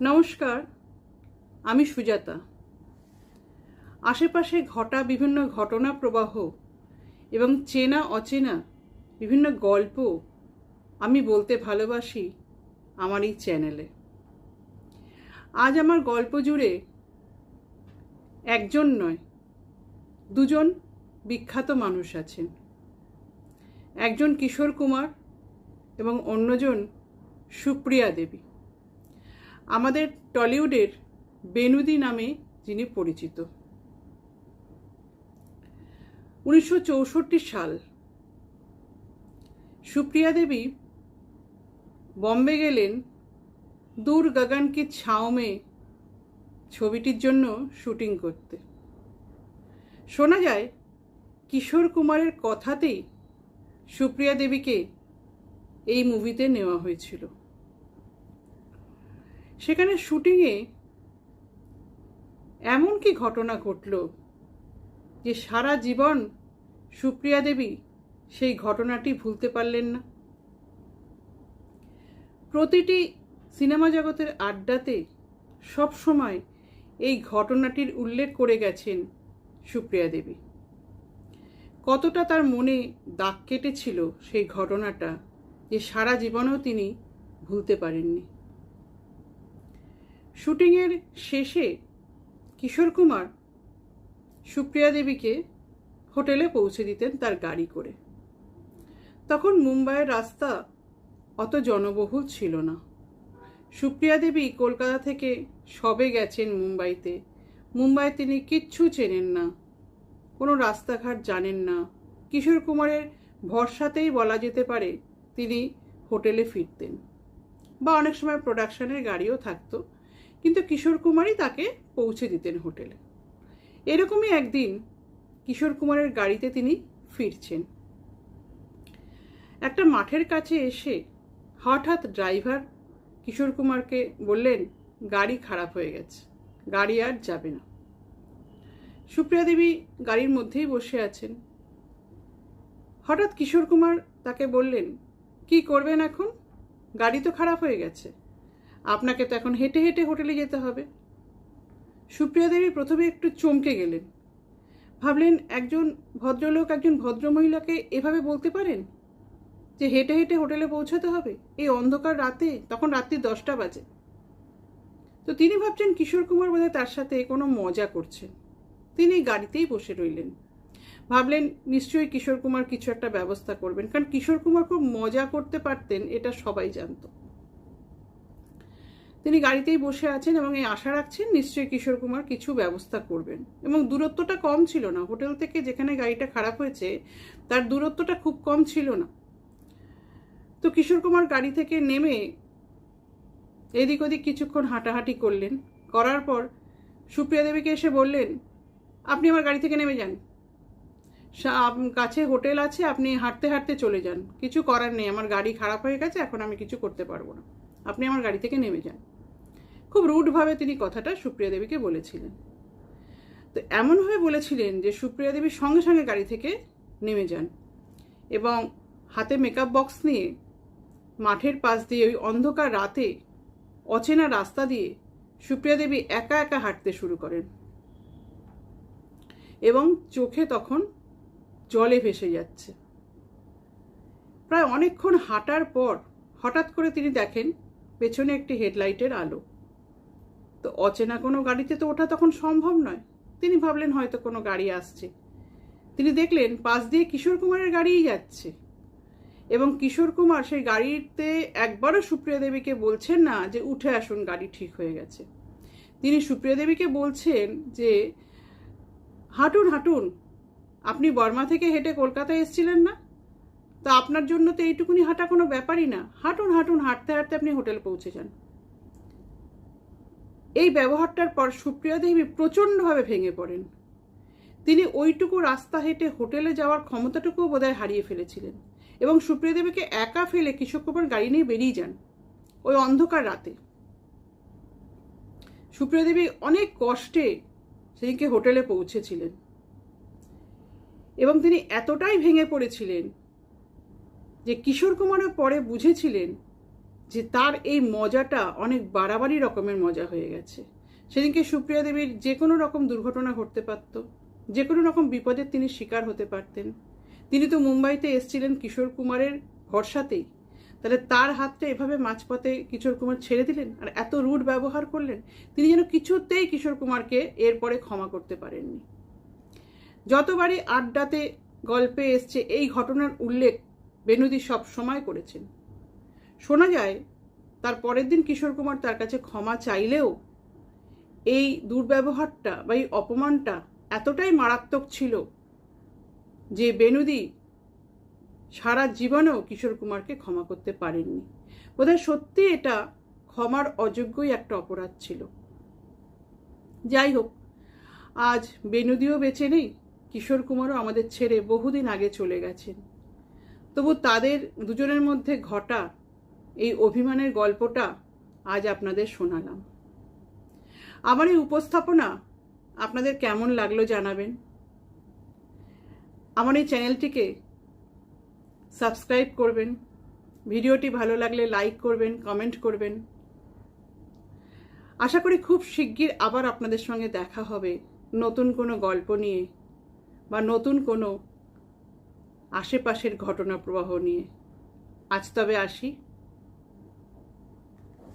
নমস্কার, আমি সুজাতা। আশেপাশে ঘটা বিভিন্ন ঘটনা প্রবাহ এবং চেনা অচেনা বিভিন্ন গল্প আমি বলতে ভালোবাসি আমার এই চ্যানেলে। আজ আমার গল্প জুড়ে একজন নয়, দুজন বিখ্যাত মানুষ আছেন। একজন কিশোর কুমার এবং অন্যজন সুপ্রিয়া দেবী। আমাদের টলিউডের বেনুদি নামে যিনি পরিচিত। 1964 সাল। সুপ্রিয়া দেবী বম্বে গেলেন দূর গগন কি ছাও মে ছবিটির জন্য শুটিং করতে। শোনা যায় কিশোর কুমারের কথাতেই সুপ্রিয়া দেবীকে এই মুভিতে নেওয়া হয়েছিল। সেখানে শুটিংয়ে এমন কি ঘটনা ঘটল যে সারা জীবন সুপ্রিয়া দেবী সেই ঘটনাটি ভুলতে পারলেন না। প্রতিটি সিনেমা জগতের আড্ডাতে সব সময় এই ঘটনাটির উল্লেখ করে গেছেন সুপ্রিয়া দেবী। কতটা তার মনে দাগ কেটেছিল সেই ঘটনাটা যে সারা জীবনেও তিনি ভুলতে পারেননি। শুটিংয়ের শেষে কিশোর কুমার সুপ্রিয়া দেবীকে হোটেলে পৌঁছে দিতেন তার গাড়ি করে। তখন মুম্বাইয়ের রাস্তা অত জনবহুল ছিল না। সুপ্রিয়া দেবী কলকাতা থেকে সবে গেছেন মুম্বাইতে। মুম্বাই তিনি কিচ্ছু চেনেন না, কোনো রাস্তাঘাট জানেন না। কিশোর কুমারের ভরসাতেই বলা যেতে পারে তিনি হোটেলে ফিরতেন, বা অনেক সময় প্রোডাকশনের গাড়িও থাকতো, কিন্তু কিশোর কুমারই তাকে পৌঁছে দিতেন হোটেলে। এরকমই একদিন কিশোর কুমারের গাড়িতে তিনি ফিরছেন। একটা মাঠের কাছে এসে হঠাৎ ড্রাইভার কিশোর কুমারকে বললেন, গাড়ি খারাপ হয়ে গেছে, গাড়ি আর যাবে না। সুপ্রিয়া দেবী গাড়ির মধ্যেই বসে আছেন। হঠাৎ কিশোর কুমার তাকে বললেন, কি করবেন এখন? গাড়ি তো খারাপ হয়ে গেছে, আপনাকে তো এখন হেঁটে হেঁটে হোটেলে যেতে হবে। সুপ্রিয়া দেবী প্রথমে একটু চমকে গেলেন। ভাবলেন, একজন ভদ্রলোক একজন ভদ্রমহিলাকে এভাবে বলতে পারেন যে হেঁটে হেঁটে হোটেলে পৌঁছাতে হবে এই অন্ধকার রাতে? তখন রাত্রি 10টা বাজে। তো তিনি ভাবছেন কিশোর কুমার বোধহয় তার সাথে কোনো মজা করছেন। তিনি গাড়িতেই বসে রইলেন। ভাবলেন নিশ্চয়ই কিশোর কুমার কিছু একটা ব্যবস্থা করবেন, কারণ কিশোর কুমার খুব মজা করতে পারতেন, এটা সবাই জানত। তিনি গাড়িতেই বসে আছেন এবং এই আশা রাখছেন নিশ্চয়ই কিশোর কুমার কিছু ব্যবস্থা করবেন। এবং দূরত্বটা কম ছিল না, হোটেল থেকে যেখানে গাড়িটা খারাপ হয়েছে তার দূরত্বটা খুব কম ছিল না। তো কিশোর কুমার গাড়ি থেকে নেমে এদিক ওদিক কিছুক্ষণ হাঁটাহাঁটি করলেন। করার পর সুপ্রিয়া দেবীকে এসে বললেন, আপনি আমার গাড়ি থেকে নেমে যান, কাছে হোটেল আছে, আপনি হাঁটতে হাঁটতে চলে যান, কিছু করার নেই, আমার গাড়ি খারাপ হয়ে গেছে, এখন আমি কিছু করতে পারবো না, আপনি আমার গাড়ি থেকে নেমে যান। খুব রুডভাবে তিনি কথাটা সুপ্রিয়া দেবীকে বলেছিলেন। তো এমনভাবে বলেছিলেন যে সুপ্রিয়া দেবী সঙ্গে সঙ্গে গাড়ি থেকে নেমে যান এবং হাতে মেকআপ বক্স নিয়ে মাঠের পাশ দিয়ে ওই অন্ধকার রাতে অচেনা রাস্তা দিয়ে সুপ্রিয়া দেবী একা একা হাঁটতে শুরু করেন এবং চোখে তখন জলে ভেসে যাচ্ছে। প্রায় অনেকক্ষণ হাঁটার পর হঠাৎ করে তিনি দেখেন পেছনে একটি হেডলাইটের আলো। তো অচেনা কোনো গাড়িতে তো ওঠা তখন সম্ভব নয়। তিনি ভাবলেন হয়তো কোনো গাড়ি আসছে। তিনি দেখলেন পাশ দিয়ে কিশোর কুমারের গাড়িই যাচ্ছে এবং কিশোর কুমার সেই গাড়িতে একবারও সুপ্রিয়া দেবীকে বলছেন না যে উঠে আসুন, গাড়ি ঠিক হয়ে গেছে। তিনি সুপ্রিয়া দেবীকে বলছেন যে হাঁটুন হাঁটুন, আপনি বর্মা থেকে হেঁটে কলকাতায় এসেছিলেন না, তা আপনার জন্য তো এইটুকুনি হাঁটা কোনো ব্যাপারই না, হাঁটুন হাঁটুন, হাঁটতে হাঁটতে আপনি হোটেল পৌঁছে যান। এই ব্যবহারটার পর সুপ্রিয়া দেবী প্রচণ্ডভাবে ভেঙে পড়েন। তিনি ওইটুকু রাস্তা হেঁটে হোটেলে যাওয়ার ক্ষমতাটুকুও বোধহয় হারিয়ে ফেলেছিলেন এবং সুপ্রিয়া দেবীকে একা ফেলে কিশোর কুমার গাড়ি নিয়ে বেরিয়ে যান ওই অন্ধকার রাতে। সুপ্রিয়া দেবী অনেক কষ্টে সেদিনকে হোটেলে পৌঁছেছিলেন এবং তিনি এতটাই ভেঙে পড়েছিলেন যে কিশোর কুমারও পরে বুঝেছিলেন যে তার এই মজাটা অনেক বাড়াবাড়ি রকমের মজা হয়ে গেছে। সেদিনকে সুপ্রিয়া দেবীর যে কোনো রকম দুর্ঘটনা ঘটতে পারত, যে কোনো রকম বিপদের তিনি শিকার হতে পারতেন। তিনি তো মুম্বাইতে এসেছিলেন কিশোর কুমারের ভরসাতেই, তাহলে তার হাতটা এভাবে মাঝপথে কিশোর কুমার ছেড়ে দিলেন আর এত রুড ব্যবহার করলেন। তিনি যেন কিছুতেই কিশোর কুমারকে এরপরে ক্ষমা করতে পারেননি। যতবারই আড্ডাতে গল্পে এসছে এই ঘটনার উল্লেখ বেনুদি সব সময় করেছেন। শোনা যায় তার পরের দিন কিশোর কুমার তার কাছে ক্ষমা চাইলেও এই দুর্ব্যবহারটা বা এই অপমানটা এতটাই মারাত্মক ছিল যে বেনুদি সারা জীবনেও কিশোর কুমারকে ক্ষমা করতে পারেননি। বোধহয় সত্যি এটা ক্ষমার অযোগ্যই একটা অপরাধ ছিল। যাই হোক, আজ বেনুদিও বেঁচে নেই, কিশোর কুমারও আমাদের ছেড়ে বহুদিন আগে চলে গেছেন। তবু তাদের দুজনের মধ্যে ঘটা এই অভিমানের গল্পটা আজ আপনাদের শোনালাম। আমার এই উপস্থাপনা আপনাদের কেমন লাগলো জানাবেন। আমার এই চ্যানেলটিকে সাবস্ক্রাইব করবেন, ভিডিওটি ভালো লাগলে লাইক করবেন, কমেন্ট করবেন। আশা করি খুব শিগগির আবার আপনাদের সঙ্গে দেখা হবে নতুন কোনো গল্প নিয়ে বা নতুন কোনো আশেপাশের ঘটনা প্রবাহ নিয়ে। আজ তবে আসি।